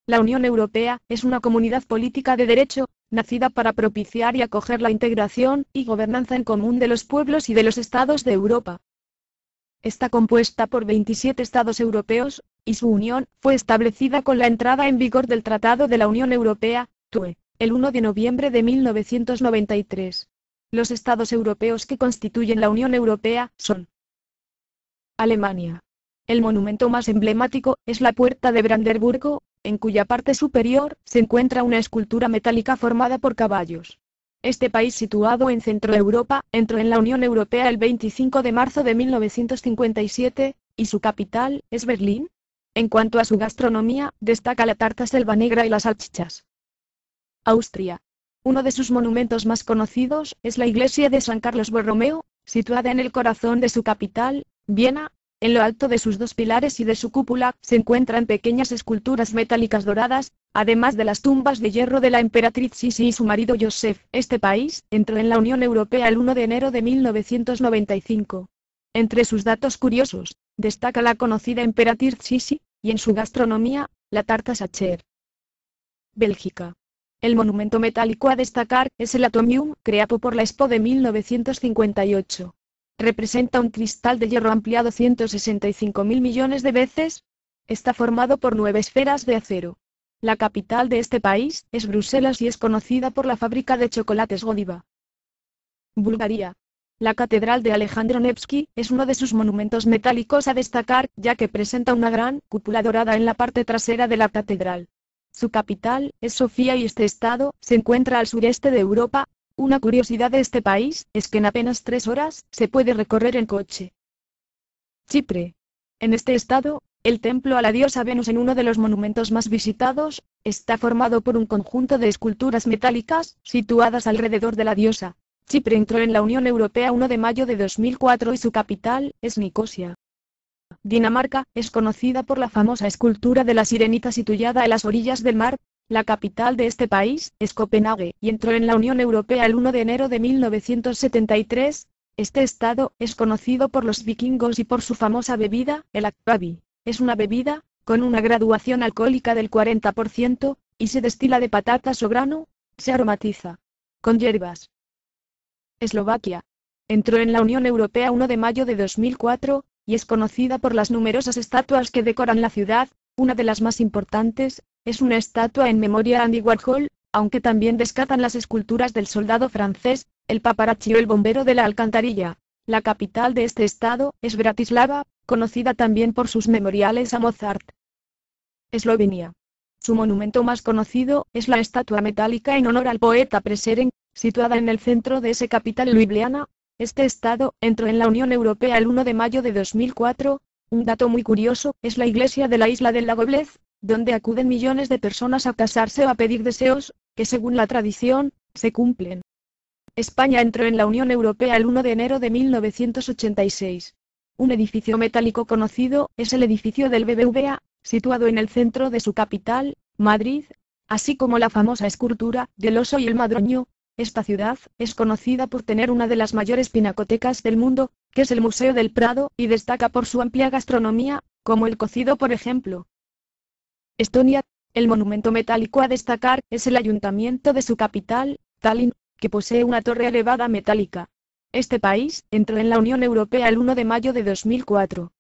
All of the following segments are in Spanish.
La Unión Europea es una comunidad política de derecho, nacida para propiciar y acoger la integración y gobernanza en común de los pueblos y de los estados de Europa. Está compuesta por 27 estados europeos, y su unión fue establecida con la entrada en vigor del Tratado de la Unión Europea, TUE, el 1 de noviembre de 1993. Los estados europeos que constituyen la Unión Europea son: Alemania. El monumento más emblemático es la Puerta de Brandeburgo, en cuya parte superior se encuentra una escultura metálica formada por caballos. Este país, situado en Centroeuropa, entró en la Unión Europea el 25 de marzo de 1957, y su capital es Berlín. En cuanto a su gastronomía, destaca la tarta selva negra y las salchichas. Austria. Uno de sus monumentos más conocidos es la iglesia de San Carlos Borromeo, situada en el corazón de su capital, Viena. En lo alto de sus dos pilares y de su cúpula se encuentran pequeñas esculturas metálicas doradas, además de las tumbas de hierro de la emperatriz Sisi y su marido Joseph. Este país entró en la Unión Europea el 1 de enero de 1995. Entre sus datos curiosos, destaca la conocida emperatriz Sisi, y en su gastronomía, la tarta Sacher. Bélgica. El monumento metálico a destacar es el Atomium, creado por la Expo de 1958. Representa un cristal de hierro ampliado 165.000 millones de veces. Está formado por 9 esferas de acero. La capital de este país es Bruselas y es conocida por la fábrica de chocolates Godiva. Bulgaria. La Catedral de Alejandro Nevsky es uno de sus monumentos metálicos a destacar, ya que presenta una gran cúpula dorada en la parte trasera de la catedral. Su capital es Sofía y este estado se encuentra al sureste de Europa. Una curiosidad de este país es que en apenas 3 horas se puede recorrer en coche. Chipre. En este estado, el templo a la diosa Venus, en uno de los monumentos más visitados, está formado por un conjunto de esculturas metálicas situadas alrededor de la diosa. Chipre entró en la Unión Europea 1 de mayo de 2004 y su capital es Nicosia. Dinamarca es conocida por la famosa escultura de la sirenita situada a las orillas del mar. La capital de este país es Copenhague y entró en la Unión Europea el 1 de enero de 1973. Este estado es conocido por los vikingos y por su famosa bebida, el akvavi. Es una bebida con una graduación alcohólica del 40% y se destila de patatas o grano. Se aromatiza con hierbas. Eslovaquia. Entró en la Unión Europea 1 de mayo de 2004 y es conocida por las numerosas estatuas que decoran la ciudad. Una de las más importantes es una estatua en memoria a Andy Warhol, aunque también destacan las esculturas del soldado francés, el paparazzi o el bombero de la alcantarilla. La capital de este estado es Bratislava, conocida también por sus memoriales a Mozart. Eslovenia. Su monumento más conocido es la estatua metálica en honor al poeta Prešeren, situada en el centro de esa capital Ljubljana. Este estado entró en la Unión Europea el 1 de mayo de 2004. Un dato muy curioso es la iglesia de la isla del lago Bled, donde acuden millones de personas a casarse o a pedir deseos, que según la tradición, se cumplen. España entró en la Unión Europea el 1 de enero de 1986. Un edificio metálico conocido es el edificio del BBVA, situado en el centro de su capital, Madrid, así como la famosa escultura del oso y el madroño. Esta ciudad es conocida por tener una de las mayores pinacotecas del mundo, que es el Museo del Prado, y destaca por su amplia gastronomía, como el cocido por ejemplo. Estonia. El monumento metálico a destacar es el ayuntamiento de su capital, Tallinn, que posee una torre elevada metálica. Este país entró en la Unión Europea el 1 de mayo de 2004.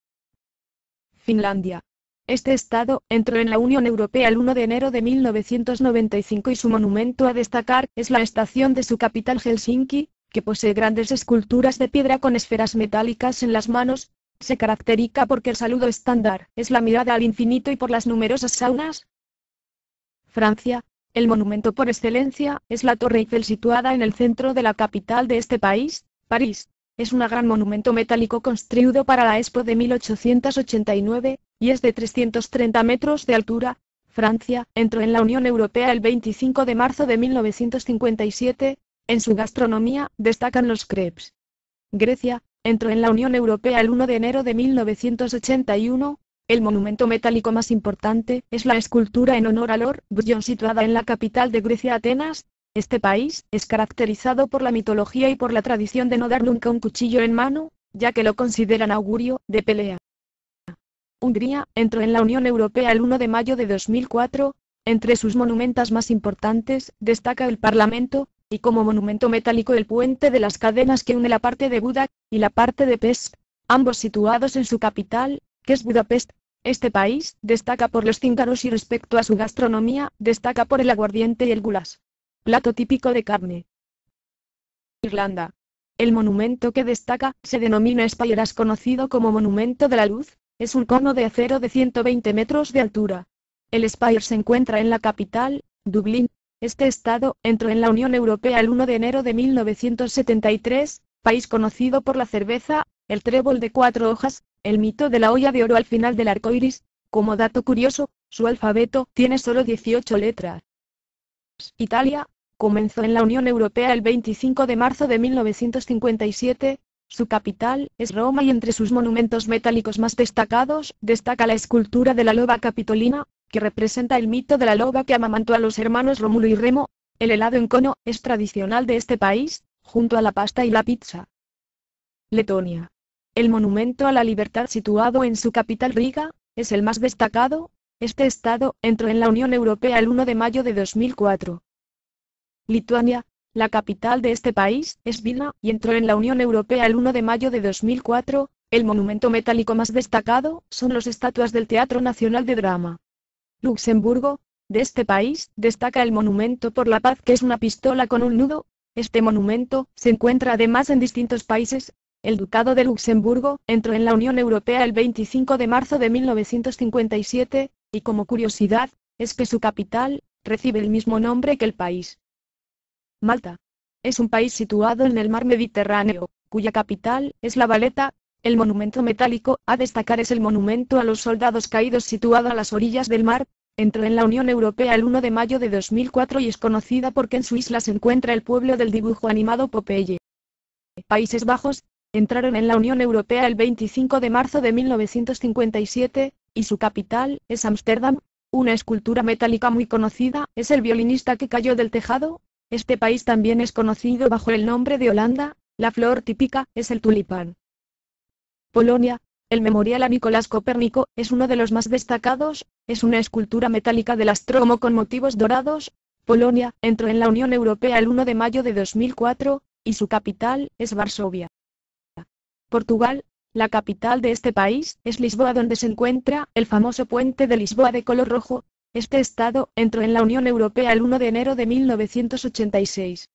Finlandia. Este estado entró en la Unión Europea el 1 de enero de 1995 y su monumento a destacar es la estación de su capital Helsinki, que posee grandes esculturas de piedra con esferas metálicas en las manos. Se caracteriza porque el saludo estándar es la mirada al infinito y por las numerosas saunas. Francia. El monumento por excelencia es la Torre Eiffel, situada en el centro de la capital de este país, París. Es un gran monumento metálico construido para la Expo de 1889, y es de 330 metros de altura. Francia entró en la Unión Europea el 25 de marzo de 1957. En su gastronomía destacan los crepes. Grecia entró en la Unión Europea el 1 de enero de 1981. El monumento metálico más importante es la escultura en honor a Lord Byron, situada en la capital de Grecia, Atenas. Este país es caracterizado por la mitología y por la tradición de no dar nunca un cuchillo en mano, ya que lo consideran augurio de pelea. Hungría entró en la Unión Europea el 1 de mayo de 2004. Entre sus monumentos más importantes, destaca el Parlamento, y como monumento metálico el puente de las cadenas que une la parte de Buda y la parte de Pest, ambos situados en su capital, que es Budapest. Este país destaca por los cíngaros y respecto a su gastronomía, destaca por el aguardiente y el gulas, plato típico de carne. Irlanda. El monumento que destaca se denomina Spire, conocido como Monumento de la Luz, es un cono de acero de 120 metros de altura. El Spire se encuentra en la capital, Dublín. Este estado entró en la Unión Europea el 1 de enero de 1973, país conocido por la cerveza, el trébol de 4 hojas, el mito de la olla de oro al final del arco iris. Como dato curioso, su alfabeto tiene solo 18 letras. Italia. Comenzó en la Unión Europea el 25 de marzo de 1957, su capital es Roma y entre sus monumentos metálicos más destacados, destaca la escultura de la loba capitolina, que representa el mito de la loba que amamantó a los hermanos Rómulo y Remo. El helado en cono es tradicional de este país, junto a la pasta y la pizza. Letonia. El monumento a la libertad situado en su capital Riga, es el más destacado. Este estado entró en la Unión Europea el 1 de mayo de 2004. Lituania. La capital de este país es Vilna y entró en la Unión Europea el 1 de mayo de 2004. El monumento metálico más destacado son las estatuas del Teatro Nacional de Drama. Luxemburgo. De este país destaca el Monumento por la Paz, que es una pistola con un nudo. Este monumento se encuentra además en distintos países. El Ducado de Luxemburgo entró en la Unión Europea el 25 de marzo de 1957, y como curiosidad, es que su capital recibe el mismo nombre que el país. Malta. Es un país situado en el mar Mediterráneo, cuya capital es La Valeta. El monumento metálico a destacar es el monumento a los soldados caídos situado a las orillas del mar. Entró en la Unión Europea el 1 de mayo de 2004 y es conocida porque en su isla se encuentra el pueblo del dibujo animado Popeye. Países Bajos. Entraron en la Unión Europea el 25 de marzo de 1957, y su capital es Ámsterdam. Una escultura metálica muy conocida es el violinista que cayó del tejado. Este país también es conocido bajo el nombre de Holanda. La flor típica es el tulipán. Polonia. El memorial a Nicolás Copérnico es uno de los más destacados. Es una escultura metálica del astrónomo con motivos dorados. Polonia entró en la Unión Europea el 1 de mayo de 2004, y su capital es Varsovia. Portugal. La capital de este país es Lisboa, donde se encuentra el famoso puente de Lisboa de color rojo. Este estado entró en la Unión Europea el 1 de enero de 1986.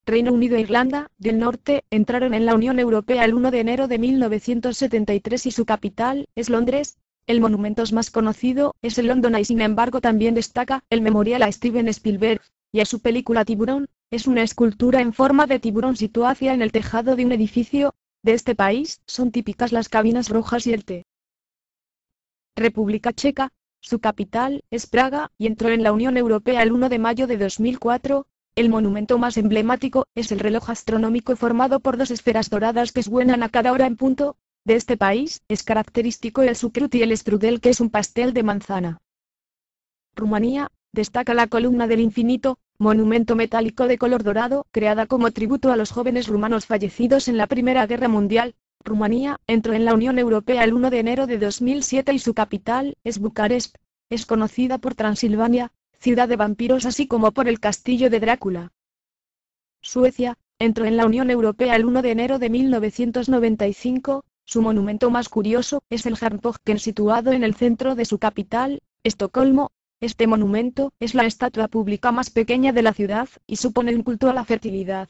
Reino Unido e Irlanda del Norte entraron en la Unión Europea el 1 de enero de 1973 y su capital es Londres. El monumento más conocido es el London Eye, sin embargo también destaca el memorial a Steven Spielberg y a su película Tiburón. Es una escultura en forma de tiburón situada en el tejado de un edificio. De este país son típicas las cabinas rojas y el té. República Checa. Su capital es Praga y entró en la Unión Europea el 1 de mayo de 2004. El monumento más emblemático es el reloj astronómico formado por dos esferas doradas que suenan a cada hora en punto. De este país es característico el sukrut y el strudel, que es un pastel de manzana. Rumanía. Destaca la columna del infinito, monumento metálico de color dorado, creada como tributo a los jóvenes rumanos fallecidos en la Primera Guerra Mundial. Rumanía entró en la Unión Europea el 1 de enero de 2007 y su capital es Bucarest. Es conocida por Transilvania, ciudad de vampiros, así como por el castillo de Drácula. Suecia entró en la Unión Europea el 1 de enero de 1995. Su monumento más curioso es el Harpoggen, situado en el centro de su capital, Estocolmo. Este monumento es la estatua pública más pequeña de la ciudad y supone un culto a la fertilidad.